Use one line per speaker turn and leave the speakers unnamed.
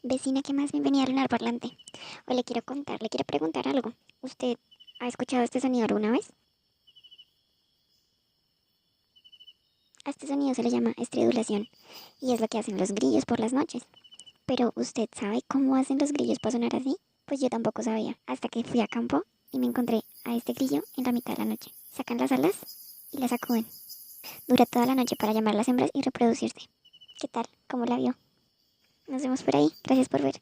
Vecina, ¿qué más? Bienvenida a Lunar Parlante. Hoy le quiero preguntar algo. ¿Usted ha escuchado este sonido alguna vez? A este sonido se le llama estridulación y es lo que hacen los grillos por las noches. Pero ¿usted sabe cómo hacen los grillos para sonar así? Pues yo tampoco sabía, hasta que fui a campo y me encontré a este grillo en la mitad de la noche. Sacan las alas y las sacuden. Dura toda la noche para llamar a las hembras y reproducirse. ¿Qué tal? ¿Cómo la vio? Nos vemos por ahí. Gracias por ver.